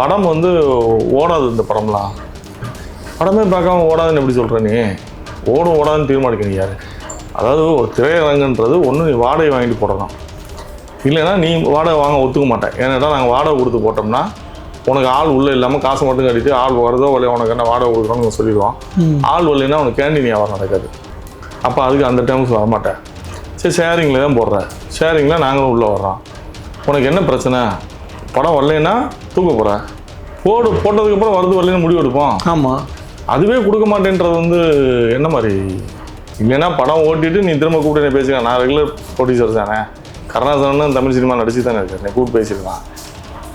படம் வந்து ஓடாது. இந்த படம்லாம் படமே பார்க்காம ஓடாதுன்னு எப்படி சொல்கிற நீ? ஓடும் ஓடாதுன்னு தீர்மானிக்கணும் யார்? அதாவது ஒரு திரையரங்குன்றது ஒன்று நீ வாடகை வாங்கிட்டு போடணும், இல்லைன்னா நீ வாடகை வாங்க ஒத்துக்க மாட்டேன். ஏன்னா நாங்கள் வாடகை கொடுத்து போட்டோம்னா உனக்கு ஆள் உள்ளே இல்லாமல் காசு மட்டும் கட்டிட்டு ஆள் வருதோ வரலையோ உனக்கு என்ன வாடகை கொடுக்குறோன்னு சொல்லிடுவோம். ஆள் வரலைன்னா உனக்கு கேண்டீன் வியாபாரம் நடக்காது. அப்போ அதுக்கு அந்த டைம்ஸ் வரமாட்டேன். சரி, ஷேரிங்கில் தான் போடுறேன், ஷேரிங்கில் நாங்களும் உள்ளே வர்றோம். உனக்கு என்ன பிரச்சனை? படம் வரலைன்னா தூக்க போகிறேன், போட்டதுக்கப்புறம் வருது வரலைன்னு முடிவு எடுப்போம். ஆமாம், அதுவே கொடுக்க மாட்டேன்றது வந்து என்ன மாதிரி? இல்லைன்னா படம் ஓட்டிட்டு நீ திரும்ப கூப்பிட்டு பேசிக்கலாம். நான் ரெகுலர் ப்ரொடியூசர் தானே, கருணாசரன் தமிழ் சினிமா நடிச்சு தானே இருக்கேன், நீ கூப்பிட்டு பேசியிருக்கான்.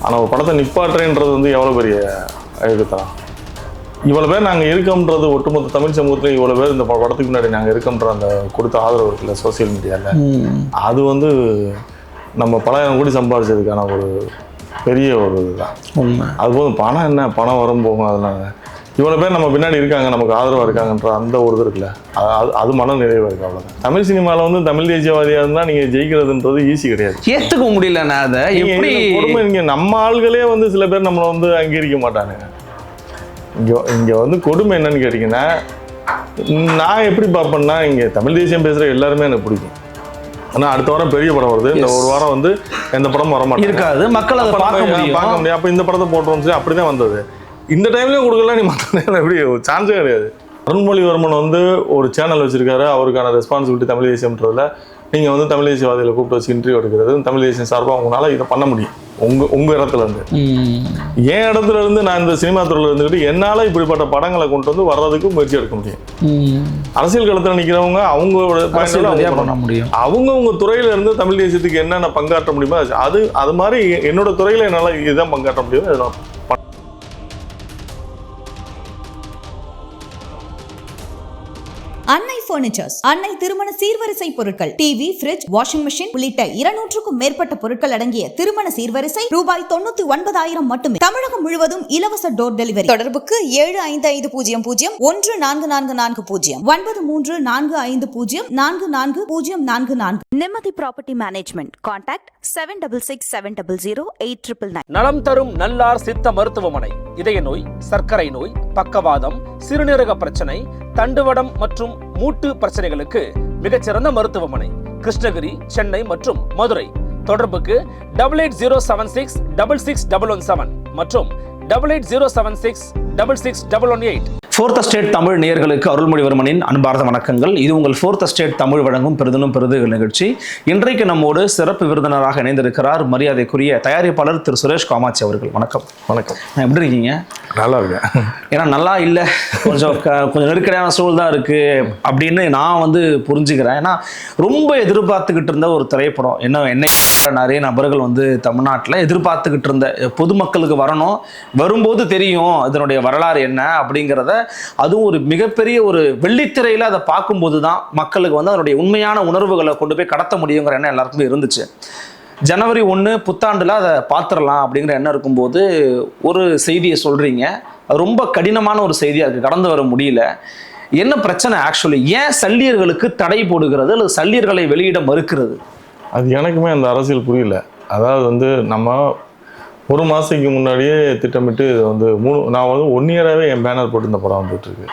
ஆனால் ஒரு படத்தை நிப்பாட்டுறேன்றது வந்து எவ்வளோ பெரிய அழுத்தலாம். இவ்வளோ பேர் நாங்கள் இருக்கோம்ன்றது, ஒட்டுமொத்த தமிழ் சமூகத்தில் இவ்வளோ பேர் இந்த படத்துக்கு முன்னாடி நாங்கள் இருக்கோம்ன்ற அந்த கொடுத்த ஆதரவு இருக்குல்ல சோசியல் மீடியாவில், அது வந்து நம்ம பலாயிரம் கோடி சம்பாதிச்சதுக்கான ஒரு பெரிய ஒரு இதுதான் உண்மை. அதுபோதும் பணம் என்ன, பணம் வரும் போகும். அதனால இவ்வளோ பேர் நம்ம பின்னாடி இருக்காங்க, நமக்கு ஆதரவாக இருக்காங்கன்ற அந்த ஒரு இது இருக்குல்ல, அது மன நிறைவாக இருக்குது. அவ்வளோதான். தமிழ் சினிமாவில் வந்து தமிழ் தேசியவாதியாக இருந்தால் நீங்கள் ஜெயிக்கிறதுன்றது ஈஸி கிடையாது. ஏற்றுக்க முடியலண்ணா. அதை எப்படி கொடுமை, இங்கே நம்ம ஆள்களே வந்து சில பேர் நம்மளை வந்து அங்கீகரிக்க மாட்டாங்க. இங்கே வந்து கொடுமை என்னன்னு கேட்டிங்கன்னா, நான் எப்படி பார்ப்பேன்னா, இங்கே தமிழ் தேசியம் பேசுகிற எல்லாருமே எனக்கு பிடிக்கும். ஆனால் அடுத்த வாரம் பெரிய படம் வருது, இந்த ஒரு வாரம் வந்து எந்த படமும் வர மாட்டேன் இருக்காது, மக்கள் அதை பார்க்க முடியும். அப்போ இந்த படத்தை போட்டுரும் சொல்லி அப்படி தான் வந்தது. இந்த டைம்லேயும் கொடுக்கலாம், நீ மற்ற எப்படி சான்ஸே கிடையாது. அருண்மொழிவர்மன் வந்து ஒரு சேனல் வச்சிருக்காரு, அவருக்கான ரெஸ்பான்சிபிலிட்டி தமிழ் தேசியம்ன்றதுல நீங்கள் வந்து தமிழ் தேசியவாதிகளை கூப்பிட்டு வச்சு இன்டர்வியூ எடுக்கிறது, தமிழ் தேசியம் சார்பாக உங்களால் இதை பண்ண முடியும். உங்கள் இடத்துல இருந்து, என் இடத்துல இருந்து நான் இந்த சினிமா துறையில் இருந்துக்கிட்டு என்னால் இப்படிப்பட்ட படங்களை கொண்டு வந்து வர்றதுக்கு முயற்சி எடுக்க முடியும். அரசியல் களத்தில் நிற்கிறவங்க அவங்களோட பண்ண முடியும். அவங்கவுங்க துறையில இருந்து தமிழ் தேசியத்துக்கு என்னென்ன பங்காற்ற முடியுமோ அது மாதிரி என்னோட துறையில் என்னால் இதுதான் பங்காற்ற முடியும். இதெல்லாம் அன்னை பர்னிச்சர்ஸ், அன்னை திருமண சீர்வரிசை பொருட்கள், டிவி, ஃபிரிட்ஜ், வாஷிங் மெஷின் உள்ளிட்ட 200க்கும் மேற்பட்ட பொருட்கள் அடங்கிய திருமண சீர்வரிசை ரூபாய் 99,000 மட்டுமே. தமிழகம் முழுவதும் இலவச டோர் டெலிவரி. தொடர்புக்கு 7550014440 9345044044. நிம்மதி ப்ராப்பர்ட்டி மேனேஜ்மெண்ட். கான்டாக்ட் 7667008999. நலம் தரும் நல்லார் சித்த மருத்துவமனை. இதய நோய், சர்க்கரை நோய், பக்கவாதம், சிறுநீரக பிரச்சனை, தண்டுவடம் மற்றும் மூட்டு பிரச்சனைகளுக்கு மிகச்சிறந்த மருத்துவமனை. கிருஷ்ணகிரி, சென்னை மற்றும் மதுரை. தொடர்புக்கு 8807666117 மற்றும் 8807666118. ஃபோர்த் எஸ்டேட் தமிழ் நேயர்களுக்கு அருள்மொழிவர்மனின் அன்பார்ந்த வணக்கங்கள். இது உங்கள் ஃபோர்த் எஸ்டேட் தமிழ் வழங்கும் பெரிதும் பெரிது நிகழ்ச்சி. இன்றைக்கு நம்மோடு சிறப்பு விருந்தினராக இணைந்திருக்கிறார் மரியாதைக்குரிய தயாரிப்பாளர் திரு சுரேஷ் காமாட்சி அவர்கள். வணக்கம். வணக்கம். எப்படி இருக்கீங்க? நல்லா இருக்கேன். ஏன்னா நல்லா இல்லை, கொஞ்சம் நெருக்கடியான சூழல் தான் இருக்கு அப்படின்னு நான் வந்து புரிஞ்சுக்கிறேன். ஏன்னா ரொம்ப எதிர்பார்த்துக்கிட்டு இருந்த ஒரு திரைப்படம், என்னை நிறைய நபர்கள் வந்து தமிழ்நாட்டில் எதிர்பார்த்துக்கிட்டு இருந்த, பொதுமக்களுக்கு வரும்போது தெரியும் இதனுடைய வரலாறு என்ன அப்படிங்கிறத, அதுவும் ஒரு மிகப்பெரிய ஒரு வெள்ளித்திரையில் அதை பார்க்கும்போது தான் மக்களுக்கு வந்து அதனுடைய உண்மையான உணர்வுகளை கொண்டு போய் கடத்த முடியுங்கிற எண்ணம் எல்லாருக்குமே இருந்துச்சு. ஜனவரி 1 புத்தாண்டில் அதை பார்த்துடலாம் அப்படிங்கிற எண்ணம் இருக்கும்போது ஒரு செய்தியை சொல்கிறீங்க, அது ரொம்ப கடினமான ஒரு செய்தியாக இருக்குது, கடந்து வர முடியல. என்ன பிரச்சனை ஆக்சுவலி? ஏன் சல்லியர்களுக்கு தடை போடுகிறது அல்லது சல்லியர்களை வெளியிட மறுக்கிறது? அது எனக்குமே அந்த அரசியல் புரியல. அதாவது வந்து நம்ம ஒரு மாதத்துக்கு முன்னாடியே திட்டமிட்டு வந்து நான் வந்து 1 இயராகவே என் பேனர் போட்டு இந்த படம் வந்துட்டுருக்கு.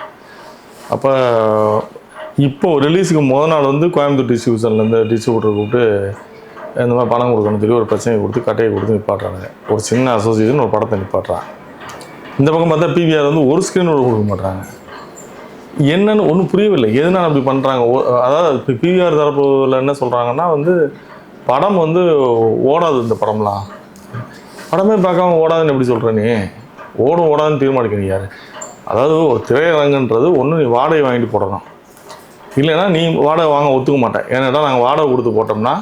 அப்போ இப்போது ரிலீஸுக்கு முதல் நாள் வந்து கோயம்புத்தூர் டிஸ்ட்ரிபியூஷன்லேருந்து டிஸ்ட்ரிபியூட்டர் கூப்பிட்டு இந்த மாதிரி பணம் கொடுக்கணும் சொல்லி ஒரு பிரச்சனையை கொடுத்து கட்டையை கொடுத்து நிப்பாட்டுறாங்க. ஒரு சின்ன அசோசியேஷன் ஒரு படத்தை நிப்பாட்டுறாங்க. இந்த பக்கம் பார்த்தா பிவிஆர் வந்து ஒரு ஸ்க்ரீனோட கொடுக்க மாட்டாங்க. என்னன்னு ஒன்றும் புரியவில்லை, எதனால் அப்படி பண்ணுறாங்க. அதாவது இப்போ பிவிஆர் தரப்பில் என்ன சொல்கிறாங்கன்னா வந்து படம் வந்து ஓடாது, இந்த படம்லாம் படமே பார்க்காம ஓடாதுன்னு எப்படி சொல்கிற நீ? ஓடாதுன்னு தீர்மானிக்கணும் யார்? அதாவது ஒரு திரையரங்குன்றது ஒன்று நீ வாடகை வாங்கிட்டு போடணும், இல்லைன்னா நீ வாடகை வாங்க ஒத்துக்க மாட்டேன். ஏன்னா நாங்கள் வாடகை கொடுத்து போட்டோம்னா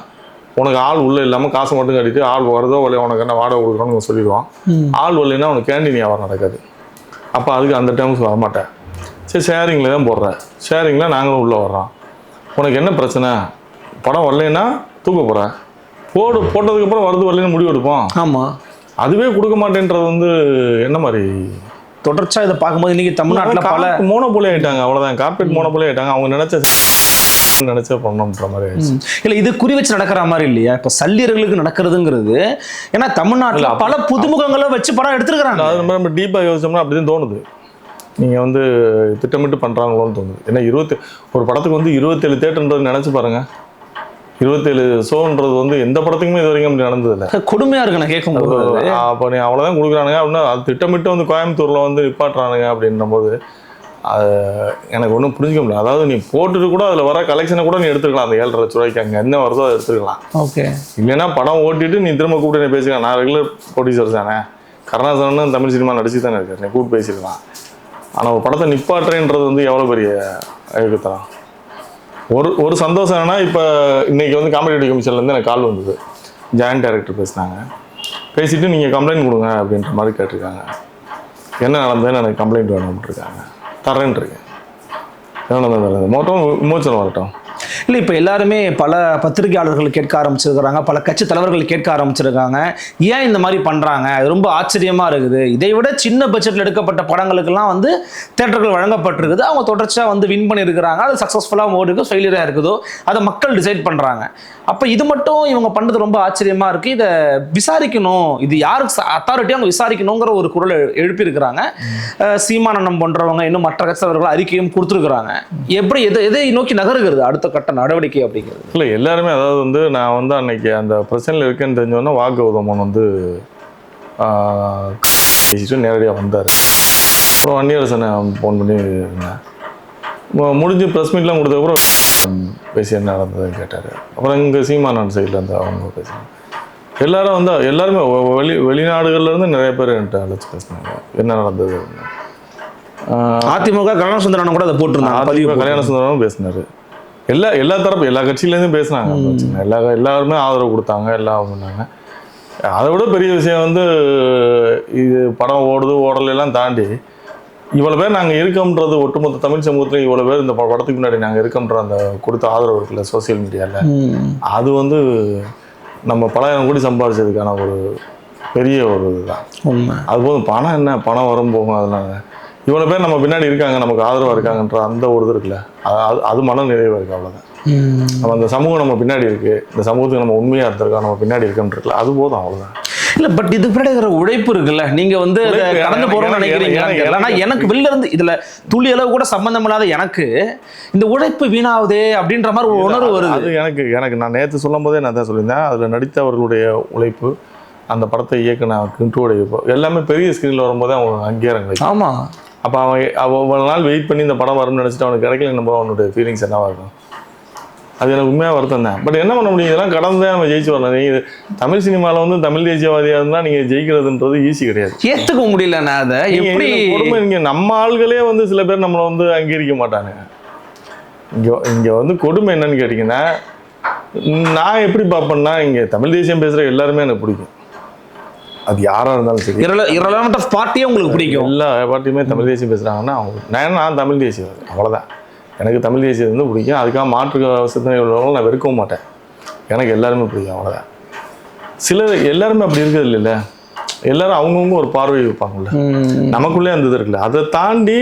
உனக்கு ஆள் உள்ளே இல்லாமல் காசு மட்டும் கட்டிட்டு ஆள் வருதோ வரலையோ உனக்கு என்ன வாடகை கொடுக்குறோன்னு சொல்லிடுவோம். ஆள் வரலைன்னா உனக்கு கேண்டீன் வியாபாரம் நடக்காது. அப்போ அதுக்கு அந்த டைம்ஸ் வரமாட்டேன். சரி, ஷேரிங்கில் தான் போடுறேன், ஷேரிங்கில் நாங்களும் உள்ளே வர்றோம். உனக்கு என்ன பிரச்சனை? படம் வரலைன்னா தூக்க போகிறேன், போட்டதுக்கப்புறம் வருது வரலைன்னு முடிவு எடுப்போம். ஆமாம், அதுவே கொடுக்க மாட்டேன்றது வந்து என்ன மாதிரி? தொடர்ச்சியாக இதை பார்க்கும்போது இன்றைக்கி தமிழ்நாட்டில் பல மோனோபோலி ஆகிட்டாங்க. அவ்வளோதான், கார்பரேட் மோனோபோலி ஆகிட்டாங்க. அவங்க நினச்ச நினைச்சா பண்ணணுன்ற மாதிரி ஆயிடுச்சு. இல்ல இது குறி வச்சு நடக்கிற மாதிரி இல்லையா? இப்ப சல்லியர்களுக்கு நடக்கிறதுங்கிறது ஏன்னா தமிழ்நாட்டுல பல புதுமுகங்களை வச்சு படம் எடுத்துருக்காங்க. அது மாதிரி நம்ம டீப்பா யோசிச்சோம்னா அப்படிதான் தோணுது. நீங்க வந்து திட்டமிட்டு பண்றாங்களோன்னு தோணுது. ஏன்னா ஒரு படத்துக்கு வந்து 27 தேட்டர்ன்றது நினைச்சு பாருங்க. 27 ஷோன்றது வந்து எந்த படத்துக்குமே இது வரைக்கும் அப்படி நடந்தது இல்லை. கொடுமையா இருக்கு நான் கேட்கும்போது. அப்போ நீ அவ்வளோதான் கொடுக்குறானுங்க அப்படின்னா அது திட்டமிட்டு வந்து கோயம்புத்தூர்ல வந்து நிப்பாட்டுறானுங்க அப்படின்ற போது அது எனக்கு ஒன்றும் புரிஞ்சுக்க முடியல. அதாவது நீ போட்டுட்டு கூட அதில் வர கலெக்ஷனை கூட நீ எடுத்துக்கலாம். அந்த 7.5 லட்ச ரூபாய்க்கு அங்கே என்ன வருதோ அதை எடுத்துக்கலாம். ஓகே. இல்லைன்னா படம் ஓட்டிட்டு நீ திரும்ப கூப்பிட்டு நீ பேசிக்கலாம். நான் ரெகுலர் ப்ரொடியூசர் தானே, கருணாசனும் தமிழ் சினிமா நடிச்சு தானே இருக்காரு, நீ கூப்பிட்டு பேசிக்கலாம். ஆனால் ஒரு படத்தை நிப்பாட்டுறேன்றது வந்து எவ்வளோ பெரிய அழுத்தலாம். ஒரு சந்தோஷம் என்னன்னா, இப்போ இன்னைக்கு வந்து காம்படிட்டிவ் கமிஷன்லேருந்து எனக்கு கால் வந்தது. ஜாயின்ட் டைரக்டர் பேசினாங்க. பேசிட்டு நீங்கள் கம்ப்ளைண்ட் கொடுங்க அப்படின்ற மாதிரி கேட்டிருக்காங்க. என்ன நடந்ததுன்னு எனக்கு கம்ப்ளைண்ட் வேணும் அப்படின்ட்டுருக்காங்க. தரேன் இருக்கேன். என்ன நடந்தது மொத்தம் விமோச்சனம் வரட்டும். இல்லை இப்போ எல்லாருமே பல பத்திரிகையாளர்கள் கேட்க ஆரம்பிச்சிருக்கிறாங்க, பல கட்சி தலைவர்கள் கேட்க ஆரம்பிச்சிருக்காங்க, ஏன் இந்த மாதிரி பண்ணுறாங்க? அது ரொம்ப ஆச்சரியமாக இருக்குது. இதை விட சின்ன பட்ஜெட்டில் எடுக்கப்பட்ட படங்களுக்கெல்லாம் வந்து தேட்டர்கள் வழங்கப்பட்டிருக்குது. அவங்க தொடர்ச்சியாக வந்து வின் பண்ணியிருக்கிறாங்க. அது சக்ஸஸ்ஃபுல்லாக ஓடுதோ ஃபெயிலியராக இருக்குதோ அதை மக்கள் டிசைட் பண்ணுறாங்க. அப்போ இது மட்டும் இவங்க பண்ணுறது ரொம்ப ஆச்சரியமாக இருக்குது. இதை விசாரிக்கணும், இது யாருக்கு அத்தாரிட்டியாக அவங்க விசாரிக்கணுங்கிற ஒரு குரல் எழுப்பியிருக்கிறாங்க. சீமானந்தம் போன்றவங்க இன்னும் மற்ற கட்சி தலைவர்கள் அறிக்கையும் கொடுத்துருக்குறாங்க. எப்படி எதை நோக்கி நகருகிறது அடுத்த கட்ட நடவடிக்கை அப்படிங்கிறது? இல்லை எல்லாருமே அதாவது வந்து நான் வந்து அன்னைக்கு அந்த பிரச்சனையில் இருக்கேன்னு தெரிஞ்சோன்னா வாக்குவதமன் வந்து பேசிட்டு நேரடியாக வந்தார். அப்புறம் வன்னியரசனை ஃபோன் பண்ணி இருந்தேன். முடிஞ்சு ப்ரெஸ் மீட்லாம் கொடுத்ததுக்கப்புறம் பேசி என்ன நடந்ததுன்னு கேட்டார். அப்புறம் இங்கே சீமானன் சைடில் இருந்து அவங்க பேசினாங்க. எல்லாரும் வந்து எல்லாருமே வெளிநாடுகள்லேருந்து நிறைய பேர் என்கிட்ட அழைச்சி பேசினாங்க என்ன நடந்தது. அதிமுக கல்யாணசுந்தரனும் கூட அதை போட்டிருந்தாங்க. அதிமுக கல்யாணசுந்தரனும் பேசினார். எல்லா தரப்பு எல்லா கட்சியிலேருந்தும் பேசினாங்க. எல்லாருமே ஆதரவு கொடுத்தாங்க, எல்லாம் பண்ணாங்க. அதை விட பெரிய விஷயம் வந்து இது படம் ஓடலாம் தாண்டி இவ்வளோ பேர் நாங்கள் இருக்கோம்ன்றது ஒட்டுமொத்த தமிழ் சமூகத்தில் இவ்வளோ பேர் இந்த படத்துக்கு முன்னாடி நாங்கள் இருக்கோம்ன்ற அந்த கொடுத்த ஆதரவு இருக்குல்ல சோசியல் மீடியாவில், அது வந்து நம்ம பலாயிரம் கோடி சம்பாதிச்சதுக்கான ஒரு பெரிய ஒரு இதுதான். அது போதும். பணம் என்ன, பணம் வரும் போகும். அதனால இவ்வளோ பேர் நம்ம பின்னாடி இருக்காங்க, நமக்கு ஆதரவாக இருக்காங்கன்ற அந்த ஒரு இது இருக்குல்ல, அது மன நிறைவாக இருக்குது. அவ்வளோதான். நம்ம அந்த சமூகம் நம்ம பின்னாடி இருக்குது, இந்த சமூகத்துக்கு நம்ம உண்மையாக இருந்திருக்கோம், நம்ம பின்னாடி இருக்கோம்னு இருக்குல்ல, அது போதும். அவ்வளோதான். இல்லை பட் இதுக்கு பின்னாடி இருக்கிற உழைப்பு இருக்குல்ல, நீங்கள் வந்து கடந்து போகிறோம்னு நினைக்கிறீங்க. ஆனால் எனக்கு வெளில இருந்து இதில் துளி அளவு கூட சம்பந்தம் இல்லாத எனக்கு இந்த உழைப்பு வீணாகுதே அப்படின்ற மாதிரி ஒரு உணர்வு வருது. அது எனக்கு நான் நேற்று சொல்லும் போதே நான் தான் சொல்லியிருந்தேன். அதில் நடித்தவர்களுடைய உழைப்பு, அந்த படத்தை இயக்குன கிண்டுவோடைய எல்லாமே பெரிய ஸ்க்ரீனில் வரும்போதே அவங்க அங்கீகாரம் கிடைக்கும். ஆமாம். அப்போ அவன் அவ்வளோ நாள் வெயிட் பண்ணி இந்த படம் வரும்னு நினச்சிட்டு அவனுக்கு கிடைக்கல நம்ம அவனுடைய ஃபீலிங்ஸ் என்னவாக இருக்கும்? அது எனக்கு உண்மையாக வருத்தம் தான். பட் என்ன பண்ண முடியும், இதெல்லாம் கடந்து நம்ம ஜெயிச்சு வரலாம். நீங்கள் தமிழ் சினிமாவில் வந்து தமிழ் தேசியவாதியாக இருந்தால் நீங்கள் ஜெயிக்கிறதுன்றது ஈஸி கிடையாது. ஏற்றுக்க முடியல. நான் அதை எப்படி கொடுமை, நீங்கள் நம்ம ஆள்களே வந்து சில பேர் நம்மளை வந்து அங்கீகரிக்க மாட்டாங்க. இங்கே வந்து கொடுமை என்னன்னு கேட்டிங்கன்னா, நான் எப்படி பார்ப்பேன்னா, இங்கே தமிழ் தேசியம் பேசுகிற எல்லாருமே எனக்கு பிடிக்கும். அது யாராக இருந்தாலும் சரி, இரலவெண்ட் ஆஃப் பார்ட்டியே உங்களுக்கு பிடிக்கும். எல்லா பார்ட்டியுமே தமிழ் தேசியம் பேசுகிறாங்கன்னா அவங்க நான் தமிழ் தேசியவாதி, அவ்வளோதான். எனக்கு தமிழ் தேசியம் வந்து பிடிக்கும். அதுக்காக மாற்று சிந்தனை உள்ளவங்களும் நான் வெறுக்கவும் மாட்டேன். எனக்கு எல்லாருமே பிடிக்கும், அவ்வளோதான். சிலர் எல்லாருமே அப்படி இருக்கிறது இல்லைல்ல, எல்லாரும் அவங்கவுங்க ஒரு பார்வை வைப்பாங்கல்ல, நமக்குள்ளே அந்த இது இருக்குல்ல. அதை தாண்டி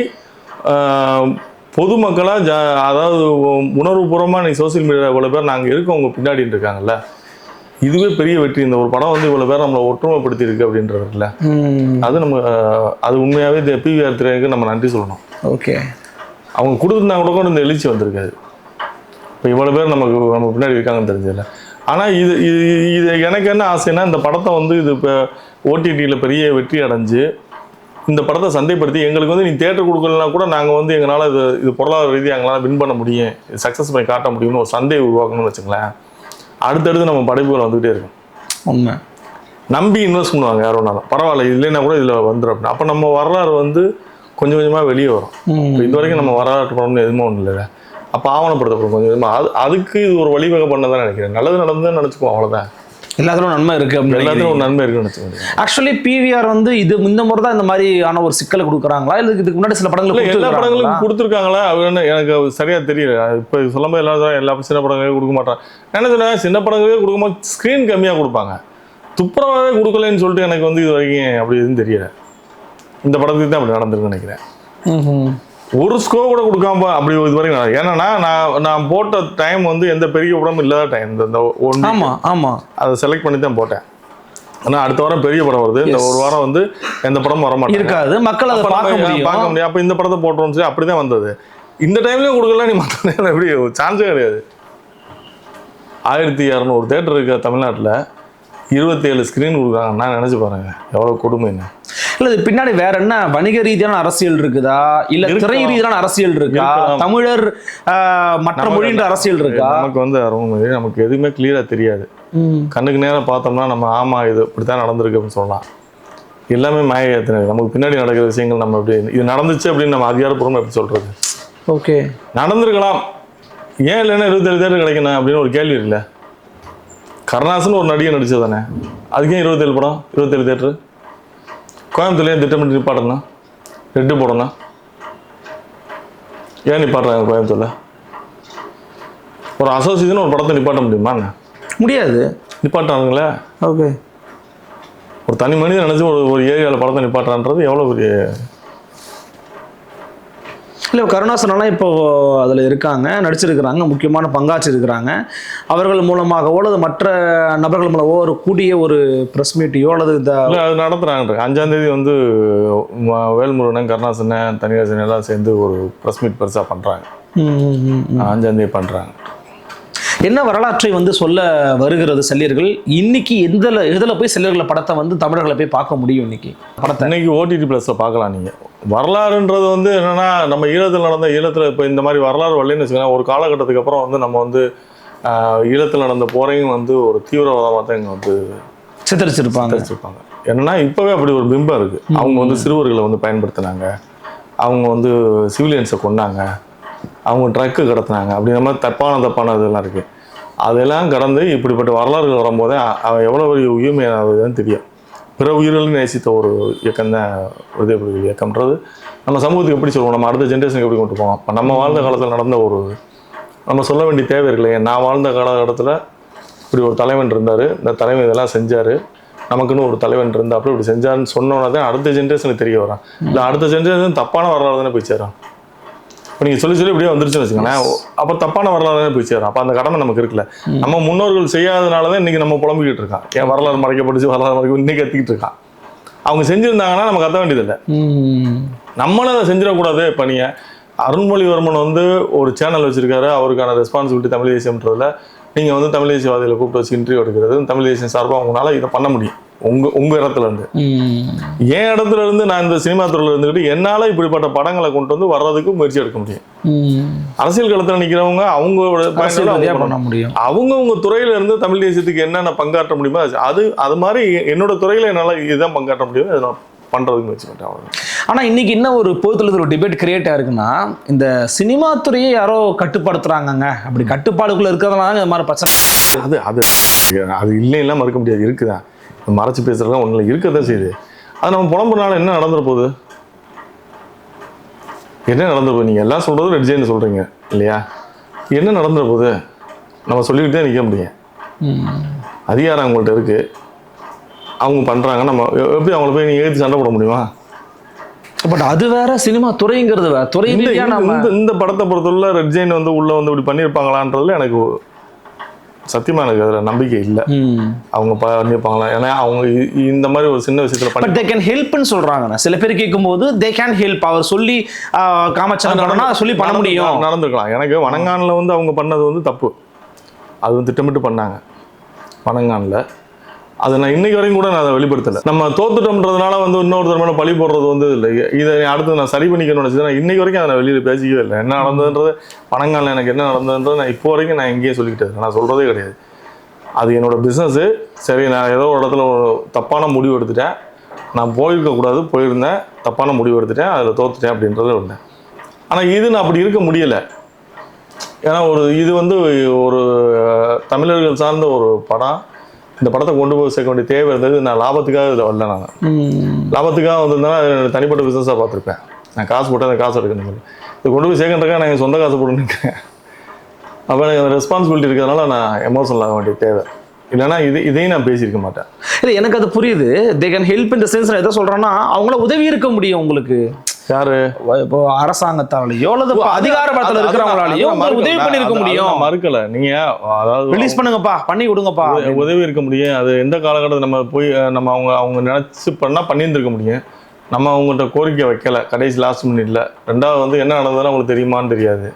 பொதுமக்களாக அதாவது உணர்வுபூர்வமாக நீ சோசியல் மீடியாவில் இவ்வளோ பேர் நாங்கள் இருக்கவங்க பின்னாடின்னு இருக்காங்கல்ல, இதுவே பெரிய வெற்றி. இந்த ஒரு படம் வந்து இவ்வளோ பேர் நம்மளை ஒற்றுமைப்படுத்தி இருக்கு அப்படின்றது இருக்குல்ல, அது உண்மையாகவே PVR திரைக்கு நம்ம நன்றி சொல்லணும். ஓகே. அவங்க கொடுத்துருந்தா கூட இந்த எழுச்சி வந்திருக்காது. இப்போ இவ்வளோ பேர் நம்ம பின்னாடி இருக்காங்கன்னு தெரிஞ்சதில்ல. ஆனால் இது எனக்கு என்ன ஆசைன்னா, இந்த படத்தை வந்து இது இப்போ OTTயில் பெரிய வெற்றி அடைஞ்சு இந்த படத்தை சந்தைப்படுத்தி எங்களுக்கு வந்து நீ தேட்டர் கொடுக்கலனா கூட நாங்கள் வந்து எங்களால் இது பொருளாதார ரீதியாக எங்களால் வின் பண்ண முடியும், சக்ஸஸ் பண்ணி காட்ட முடியும்னு ஒரு சந்தையை உருவாக்கணும்னு வச்சுங்களேன். அடுத்தடுத்து நம்ம படைப்புகள் வந்துகிட்டே இருக்கும். உண்மை. நம்பி இன்வெஸ்ட் பண்ணுவாங்க யார் ஒன்றாலும், பரவாயில்ல இல்லைன்னா கூட இதில் வந்துடும் அப்படின்னு. அப்போ நம்ம வரலாறு வந்து கொஞ்சம் கொஞ்சமாக வெளியே வரும். இது வரைக்கும் நம்ம வரலாற்று படம்னு எதுவுமே ஒன்றும் இல்லை. அப்போ ஆவணப்படுத்தப்படும் கொஞ்சம் கொஞ்சமாக. அதுக்கு இது ஒரு வழிவகை பண்ணதான் நினைக்கிறேன். நல்லது நடந்ததுன்னு நினச்சிக்குவோம், அவ்வளோதான். எல்லாத்துலும் நன்மை இருக்கு, எல்லாத்துலும் ஒரு நன்மை இருக்குன்னு வச்சுக்கோங்க. ஆக்சுவலி PVR வந்து இது இந்த முறை தான் இந்த மாதிரியான ஒரு சிக்கலை கொடுக்குறாங்களா, இல்லை இதுக்கு முன்னாடி சில படங்கள் எல்லா படங்களுக்கும் கொடுத்துருக்காங்களா அப்படின்னு எனக்கு சரியா தெரியல. இப்போ சொல்லும்போது எல்லா சின்ன படங்களே கொடுக்க மாட்டாங்க. என்ன சொன்னா, சின்ன படங்களே கொடுக்கும்போது ஸ்க்ரீன் கம்மியாக கொடுப்பாங்க, துப்புரவாகவே கொடுக்கலன்னு சொல்லிட்டு எனக்கு வந்து இது வரைக்கும் அப்படி எதுவும் தெரியல. இந்த படத்துக்கு தான் அப்படி நடந்திருக்குன்னு நினைக்கிறேன். ஒரு ஸ்கோ கூட கொடுக்காம அப்படி இது வரைக்கும். ஏன்னா நான் போட்ட டைம் வந்து எந்த பெரிய படமும் இல்லாத டைம். இந்த அதை செலக்ட் பண்ணி தான் போட்டேன். ஆனால் அடுத்த வாரம் பெரிய படம் வருது, இந்த ஒரு வாரம் வந்து எந்த படமும் வர மாட்டேன் இருக்காது, மக்கள் அதை பார்க்க முடியும். அப்போ இந்த படத்தை போட்டோம்னு சொல்லி அப்படிதான் வந்தது. இந்த டைம்லயும் கொடுக்கல, நீ மற்ற எப்படி சான்ஸே கிடையாது. 1200 தேட்டர் இருக்க தமிழ்நாட்டில் 27 ஸ்கிரீன் கொடுக்குறாங்க. நான் நினைச்சு பாருங்க எவ்வளவு கொடுமைன்னு. இல்ல இது பின்னாடி வேற என்ன வணிக ரீதியான அரசியல் இருக்குதா, இல்ல திரை ரீதியான அரசியல் இருக்கா, தமிழர் மற்ற மொழின்ற அரசியல் இருக்கா? நமக்கு வந்து நமக்கு எதுவுமே கிளியரா தெரியாது. கண்ணுக்கு நேரம் பார்த்தோம்னா நம்ம ஆமா இது இப்படித்தான் நடந்திருக்கு அப்படின்னு சொல்லலாம். எல்லாமே மாயத்தினது. நமக்கு பின்னாடி நடக்கிற விஷயங்கள் நம்ம எப்படி இது நடந்துச்சு அப்படின்னு நம்ம அதிகாரப்பூர்வமா எப்படி சொல்றது? ஓகே, நடந்திருக்கலாம், ஏன் இல்லைன்னா 27 தேட்டர் கிடைக்கணும் அப்படின்னு ஒரு கேள்வி இருக்குல்ல. கருணாசன் ஒரு நடிகை நடிச்சது தானே, அதுக்கே 27 படம் 27 தேட்டரு. கோயம்புத்தூர்லேயே திட்டமிட்டு நிப்பாட்டணும், 2 போடணும். ஏன் நிப்பாட்டுறாங்க கோயம்புத்தூர்ல? ஒரு அசோசியேஷன் ஒரு படத்தை நிப்பாட்ட முடியுமா? முடியாது, நிப்பாட்டுறாங்களே. ஓகே, ஒரு தனி மனிதன் நினைச்சு ஒரு ஏரியாவில் படத்தை நிப்பாட்டுறான்றது எவ்வளோ பெரிய. இல்லை கருணாசனெல்லாம் இப்போ அதில் இருக்காங்க, நடிச்சிருக்கிறாங்க, முக்கியமான பங்காற்றி இருக்கிறாங்க. அவர்கள் மூலமாகவோ அல்லது மற்ற நபர்கள் மூலமோ ஒரு கூடிய ஒரு ப்ரெஸ் மீட்டையோ அல்லது அது நடத்துகிறாங்க. 5ஆம் தேதி வந்து வேல்முருகன், கருணாசனன், தனியாசன் எல்லாம் சேர்ந்து ஒரு ப்ரெஸ் மீட் பெருசாக பண்ணுறாங்க. 5ஆம் தேதி பண்ணுறாங்க. என்ன வரலாற்றை வந்து சொல்ல வருகிறது செல்லியர்கள்? இன்னைக்கு இதில் போய் செல்லியர்களை படத்தை வந்து தமிழர்களை போய் பார்க்க முடியும்? இன்னைக்கு OTT ப்ளஸில் பார்க்கலாம். நீங்கள் வரலாறுன்றது வந்து என்னென்னா, நம்ம ஈழத்தில் இப்போ இந்த மாதிரி வரலாறு வரலன்னு வச்சுக்கோங்க. ஒரு காலகட்டத்துக்கு அப்புறம் வந்து நம்ம வந்து ஈழத்தில் நடந்த போரையும் வந்து ஒரு தீவிரவாதமாக தான் இங்கே வந்து சித்தரிச்சிருப்பாங்க. என்னன்னா இப்போவே அப்படி ஒரு பிம்பம் இருக்குது. அவங்க வந்து சிறுவர்களை வந்து பயன்படுத்தினாங்க, அவங்க வந்து சிவிலியன்ஸை கொண்டாங்க, அவங்க ட்ரக்கு கடத்தினாங்க, அப்படிங்கிற மாதிரி தப்பான இதெல்லாம் இருக்குது. அதெல்லாம் கடந்து இப்படிப்பட்ட வரலாறுகள் வரும்போதே அவன் எவ்வளோ பெரிய உயிர்மையானதுன்னு தெரியும். பிற உயிர்களையும் நேசித்த ஒரு இயக்கம் தான் விடுதலை புலிகள் இயக்கம்ன்றது. நம்ம சமூகத்துக்கு எப்படி சொல்லுவோம், நம்ம அடுத்த ஜென்ரேஷனுக்கு எப்படி கொண்டு போவோம்? இப்போ நம்ம வாழ்ந்த காலத்தில் நடந்த ஒரு நம்ம சொல்ல வேண்டிய தேவை இருக்குல்லையே. நான் வாழ்ந்த காலகட்டத்தில் இப்படி ஒரு தலைவன் இருந்தார், இந்த தலைவன் இதெல்லாம் செஞ்சார், நமக்குன்னு ஒரு தலைவன் இருந்தால் அப்படி இப்படி செஞ்சாருன்னு சொன்னோன்னா தான் அடுத்த ஜென்ரேஷனுக்கு தெரிய வரான். இல்லை அடுத்த ஜென்ரேஷன் தப்பான வரலாறு தானே போய் சேரும். இப்போ நீங்கள் சொல்லி இப்படியே வந்துருச்சுன்னு வச்சுக்கோங்களேன், அப்போ தப்பான வரலாறு தானே போய் சேரும். அப்போ அந்த கடமை நமக்கு இருக்குல்ல. நம்ம முன்னோர்கள் செய்யாதனால தான் இன்றைக்கி நம்ம புலம்பிக்கிட்டு இருக்கான். ஏன் வரலாறு மறைக்கப்பட்டுச்சு, வரலாறு மறைக்க இன்னைக்கு கத்திக்கிட்டு இருக்கான். அவங்க செஞ்சுருந்தாங்கன்னா நம்ம கத்த வேண்டியதில்லை. நம்மளும் அதை செஞ்சிடக்கூடாது. இப்போ நீங்கள் அருண்மொழிவர்மன் வந்து ஒரு சேனல் வச்சுருக்காரு, அவருக்கான ரெஸ்பான்சிபிலிட்டி தமிழ் தேசியம்ன்றதில் நீங்கள் வந்து தமிழ் தேசியவாதிகளை கூப்பிட்டு வச்சு இன்டர்வியூ எடுக்கிறது தமிழ் தேசியம் சார்பாக அவங்களால இதை பண்ண முடியும். உங்க இடத்துல இருந்து, என் இடத்துல இருந்து நான் இந்த சினிமா துறையில் இருந்துக்கிட்டு என்னால இப்படிப்பட்ட படங்களை கொண்டு வந்து வர்றதுக்கு முயற்சி எடுக்க முடியும். அரசியல் களத்தில் நிற்கிறவங்க அவங்கவுங்க துறையில இருந்து தமிழ் தேசியத்துக்கு என்னென்ன பங்காற்ற முடியுமோ அது மாதிரி என்னோட துறையில என்னால இதுதான் பங்காற்ற முடியும், அதை நான் பண்றதுக்கு முயற்சி பண்றேன். ஆனா இன்னைக்கு என்ன ஒரு பொதுத்துல ஒரு டிபேட் கிரியேட் ஆயிருக்குன்னா, இந்த சினிமா துறையை யாரோ கட்டுப்படுத்துறாங்க, அப்படி கட்டுப்பாடுக்குள்ள இருக்கிறதுனால இந்த மாதிரி பிரச்சனை. அது இல்லைன்னா மறுக்க முடியாது, இருக்குதான். மறைச்சு பேசுறதுலாம் ஒன்றும் இருக்கதான் செய்யுது. அது நம்ம புலம்புனால என்ன நடந்துட போகுது? என்ன நடந்துட போகுது? நீங்கள் எல்லாம் சொல்கிறது ரெட் ஜெயின்னு சொல்கிறீங்க இல்லையா? என்ன நடந்துட போகுது? நம்ம சொல்லிக்கிட்டு தான் நிற்க முடியும். அதிகாரம் அவங்கள்ட்ட இருக்குது, அவங்க பண்ணுறாங்க. நம்ம எப்படி அவங்கள போய் நீங்கள் ஏற்றி சண்டை போட முடியுமா? பட் அது வேற, சினிமா துறைங்கிறது வேற. துறை இந்த படத்தை பொறுத்தவரை ரெட் ஜெயின் வந்து உள்ளே வந்து இப்படி பண்ணியிருப்பாங்களான்றதுல எனக்கு சத்தியமா எனக்கு அதில் நம்பிக்கை இல்லை. அவங்க பண்ணியிருப்பாங்களா? ஏன்னா அவங்க இந்த மாதிரி ஒரு சின்ன விஷயத்தில் பட் தே கேன் ஹெல்ப்னு சொல்கிறாங்க. சில பேர் கேட்கும்போது தே கேன் ஹெல்ப், அவர் சொல்லி காமிச்சாங்கன்னா சொல்லி பண்ண முடியும், நடந்துக்கலாம். எனக்கு வணங்கானில் வந்து அவங்க பண்ணது வந்து தப்பு. அது வந்து திட்டமிட்டு பண்ணாங்க வணங்கானில். அதை நான் இன்னைக்கு வரைக்கும் கூட நான் அதை வெளிப்படுத்தலை. நம்ம தோத்துட்டோம்ன்றதுனால வந்து இன்னொருத்தர் மேலே பழி போடுறது வந்து இல்லை. இதை அடுத்து நான் சரி பண்ணிக்கணும்னு நினச்சது இன்னைக்கு வரைக்கும் அதை நான் வெளியில் பேசிக்கவே இல்லை. என்ன நடந்ததுன்றது, பணங்காலில் எனக்கு என்ன நடந்ததுன்றது நான் இப்போ வரைக்கும் நான் எங்கேயும் சொல்லிக்கிட்டேன், நான் சொல்கிறதே கிடையாது. அது என்னோட பிஸ்னஸ்ஸு. சரி, நான் ஏதோ ஒரு இடத்துல ஒரு தப்பான முடிவு எடுத்துட்டேன், நான் போயிருக்கக்கூடாது, போயிருந்தேன், தப்பான முடிவு எடுத்துட்டேன், அதில் தோத்துட்டேன் அப்படின்றத இருந்தேன். ஆனால் இது நான் அப்படி இருக்க முடியலை. ஏன்னா இது வந்து ஒரு தமிழர்கள் சார்ந்த ஒரு படம். இந்த படத்தை கொண்டு போய் சேர்க்க வேண்டிய தேவை இருந்தது. நான் லாபத்துக்காக இதில் வரல. நான் லாபத்துக்காக வந்திருந்தேன்னா அது தனிப்பட்ட பிஸ்னஸாக பார்த்துருப்பேன். நான் காசு போட்டு அந்த காசு எடுக்கணும். இது கொண்டு போய் சேர்க்கறதுக்காக நான் எங்கள் சொந்த காசு போட்டு நிற்கிறேன். அப்போ எனக்கு அந்த ரெஸ்பான்சிபிலிட்டி இருக்கிறதுனால நான் எமோஷனல் ஆக வேண்டிய தேவை. இல்லைன்னா இதையும் நான் பேசியிருக்க மாட்டேன். இல்லை, எனக்கு அது புரியுது. They can help in the sense. நான் எதை சொல்கிறேன்னா, அவங்கள உதவி இருக்க முடியும் உங்களுக்கு. யாரு இப்போ அரசாங்கத்தாலேயோ அல்லது அதிகார பலத்துல இருக்கிறவங்களாலேயோ உதவி பண்ணிருக்க முடியும். மறுக்கல, நீங்க அதாவது ரிலீஸ் பண்ணுங்கப்பா, பண்ணி விடுங்கப்பா, உதவி இருக்க முடியும். அது எந்த காலகட்டத்தில் நம்ம போய் நம்ம அவங்க நினைச்சு பண்ணியிருந்திருக்க முடியும். நம்ம அவங்கள்ட்ட கோரிக்கை வைக்கல கடைசி லாஸ்ட் மினிட்ல. ரெண்டாவது வந்து என்ன நடந்ததுன்னு அவங்களுக்கு தெரியுமான்னு தெரியாது.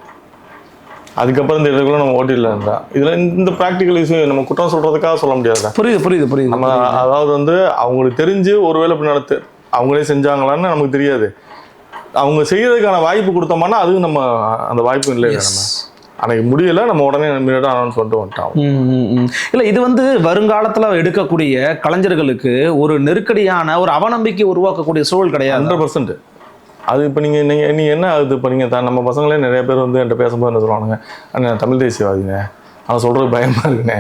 அதுக்கப்புறம் இந்த இடத்துல நம்ம ஓட்டில இருந்தா இதுல இந்த ப்ராக்டிக்கல் இஷ்யூ நம்ம குற்றம் சொல்றதுக்காக சொல்ல முடியாது. புரியுது. நம்ம அதாவது வந்து அவங்களுக்கு தெரிஞ்சு ஒருவேளை பின்னாடி அவங்களே செஞ்சாங்களான்னு நமக்கு தெரியாது. அவங்க செய்யறதுக்கான வாய்ப்பு கொடுத்தோம்னா அதுவும் நம்ம அந்த வாய்ப்பு இல்லை. நம்ம அன்னைக்கு முடியல, நம்ம உடனே அனௌன்ஸ் பண்ணிட்டு வந்துட்டோம். இல்லை, இது வந்து வருங்காலத்தில் எடுக்கக்கூடிய கலைஞர்களுக்கு ஒரு நெருக்கடியான ஒரு அவநம்பிக்கை உருவாக்கக்கூடிய சூழல் கிடையாது. 100%. அது இப்போ நீங்கள் என்ன ஆகுது, இப்போ நீங்கள் நம்ம பசங்களே நிறைய பேர் வந்து என்கிட்ட பேசும்போது என்ன சொல்லுவானுங்க, அண்ணன் தமிழ் தேசியவாதிங்க, அவன் சொல்கிறது பயமாக இருக்குண்ணே,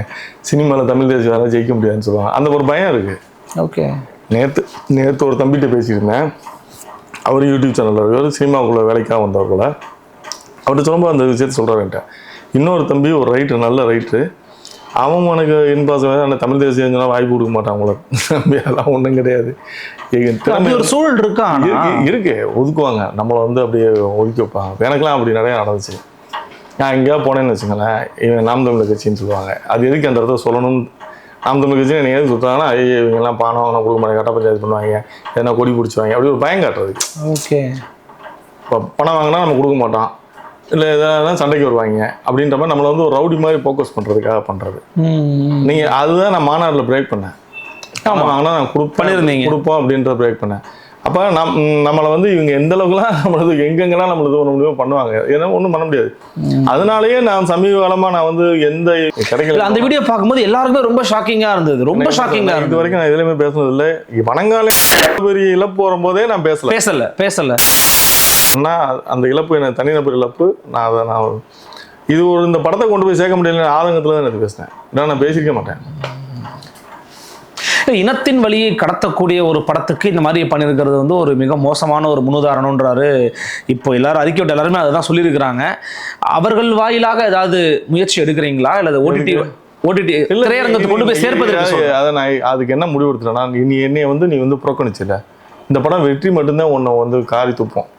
சினிமாவில் தமிழ் தேசியவாதியாக ஜெயிக்க முடியாதுன்னு சொல்லுவாங்க. அந்த ஒரு பயம் இருக்குது. ஓகே. நேற்று ஒரு தம்பிகிட்ட பேசியிருந்தேன். அவர் யூடியூப் சேனலில் இருக்கார், சினிமாவுக்குள்ளே வேலைக்காக வந்தவர் கூட. அவர்கிட்ட சொல்லும்போது அந்த விஷயத்தை சொல்கிறாருன்ட்ட. இன்னொரு தம்பி ஒரு ரைட்ரு, நல்ல ரைட்ரு, அவன் உனக்கு இன்பாஸ் அந்த தமிழ் தேசியம் வாய்ப்பு கொடுக்க மாட்டான் உங்களை. அதெல்லாம் ஒன்றும் கிடையாது. ஒரு சூழல் இருக்கா இருக்கு, ஒதுக்குவாங்க நம்மளை வந்து அப்படியே ஒதுக்கி வைப்பாங்க. எனக்கெல்லாம் அப்படி நிறையா நடந்துச்சு. நான் எங்கேயா போனேன்னு வச்சுங்களேன், இவன் நாம் தமிழர் கட்சின்னு சொல்லுவாங்க. அது எதுக்கு அந்த இடத்துல சொல்லணும்னு, நாம் தமிழ் கட்சி என்னை எது சொல்கிறாங்கன்னா, ஐயோ இவங்கெல்லாம் பணம் கொடுக்க மாட்டேன், கட்ட பஞ்சாயத்து பண்ணுவாங்க, எதனா கொடி பிடிச்சுவாங்க, அப்படி ஒரு பயம் காட்டுறதுக்கு. ஓகே. இப்போ பணம் வாங்கினா நம்ம கொடுக்க மாட்டோம், இல்லை எதாவது சண்டைக்கு வருவாங்க அப்படின்ற மாதிரி நம்மளை வந்து ஒரு ரவுடி மாதிரி ஃபோக்கஸ் பண்ணுறதுக்காக பண்ணுறது. நீங்கள் அதுதான் நான் மாநாட்டில் பிரேக் பண்ணேன். ஆமாம், ஆனால் நான் கொடுப்போம் அப்படின்ற பிரேக் பண்ணேன். அப்போ நம்மளை வந்து இவங்க எந்த அளவுக்குலாம் நம்மளுக்கு எங்கெங்கெல்லாம் நம்மளுக்கு பண்ண முடியுமோ பண்ணுவாங்க. ஏன்னா ஒன்றும் பண்ண முடியாது. அதனாலேயே நான் சமீப காலமாக நான் வந்து எந்த கிடைக்கல. அந்த வீடியோ பார்க்கும்போது எல்லாருக்குமே ரொம்ப ஷாக்கிங்காக இருந்தது. ரொம்ப ஷாக்கிங்காக இருந்தது. இது வரைக்கும் நான் எதுலையுமே பேசுனது இல்லை. வனங்கால பெரிய இழப்பு வரும்போதே நான் பேசல. அந்த இழப்பு எனக்கு தனிநபர் இழப்பு. நான் இது இந்த படத்தை கொண்டு போய் சேர்க்க முடியல ஆதங்கத்தில் தான் எனக்கு பேசினேன். நான் பேசிக்க மாட்டேன். இனத்தின் வழியை கடத்தக்கூடிய ஒரு படத்துக்கு இந்த மாதிரி பண்ணியிருக்கிறது வந்து ஒரு மிக மோசமான ஒரு முன்னுதாரணம்ன்றாரு. இப்போ எல்லாரும் அறிக்கை விட்டு எல்லாருமே அதை தான் சொல்லியிருக்கிறாங்க. அவர்கள் வாயிலாக ஏதாவது முயற்சி எடுக்கிறீங்களா? இல்லை ஓடிடி திரையரங்கத்துக்கு கொண்டு போய் சேர்ப்பதற்கு அதை நான் அதுக்கு என்ன முடிவு எடுத்துட்டேன்னா, என்னைய வந்து நீ வந்து புறக்கணிச்சில, இந்த படம் வெற்றி மட்டும்தான் உன்னை வந்து காரி துப்போம்.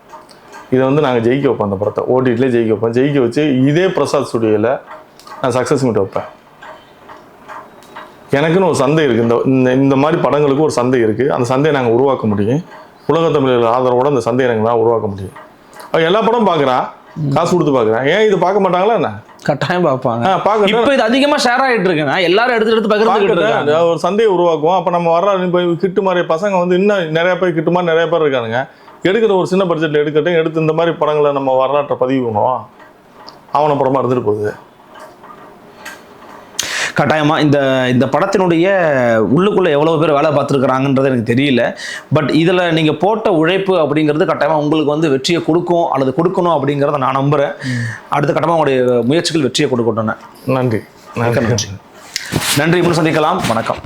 இதை வந்து நாங்கள் ஜெயிக்க வைப்போம். அந்த படத்தை ஓடிடிலே ஜெயிக்க வைப்போம். ஜெயிக்க வச்சு இதே பிரசாத் ஸ்டுடியோவில் நான் சக்ஸஸ் மீட் வைப்பேன். எனக்குன்னு ஒரு சந்தை இருக்குது. இந்த மாதிரி படங்களுக்கு ஒரு சந்தை இருக்குது. அந்த சந்தையை நாங்கள் உருவாக்க முடியும். உலக தமிழர்கள் ஆதரவோட அந்த சந்தையை நாங்கள் உருவாக்க முடியும். எல்லா படம் பார்க்குறான், காசு கொடுத்து பார்க்குறான். ஏன் இது பார்க்க மாட்டாங்களா என்ன? கட்டாயம் பார்ப்பாங்க. இப்போ இது அதிகமாக ஷேர் ஆகிட்டு இருக்குன்னா எல்லாரும் எடுத்து பகிர்ந்து ஒரு சந்தையை உருவாக்குவோம். அப்போ நம்ம வர்ற இப்போ கிட்டு மாதிரி பசங்க வந்து இன்னும் நிறைய பேர் கிட்டு மாதிரி நிறைய பேர் இருக்கானுங்க. எடுக்கிற ஒரு சின்ன பட்ஜெட்டில் எடுத்து இந்த மாதிரி படங்களை நம்ம வரலாற்றை பதிவு பண்ணுவோம். அவனை படமாக இருந்துட்டு போகுது. கட்டாயமாக இந்த படத்தினுடைய உள்ளுக்குள்ளே எவ்வளோ பேர் வேலை பார்த்துருக்குறாங்கன்றது எனக்கு தெரியல. பட் இதில் நீங்கள் போட்ட உழைப்பு அப்படிங்கிறது கட்டாயமாக உங்களுக்கு வந்து வெற்றியை கொடுக்கும் அல்லது கொடுக்கணும் அப்படிங்கிறத நான் நம்புகிறேன். அடுத்த கட்டமாக உங்களுடைய முயற்சிகள் வெற்றியை கொடுக்கட்டும். நன்றி. நன்றி. இன்னும் சந்திக்கலாம். வணக்கம்.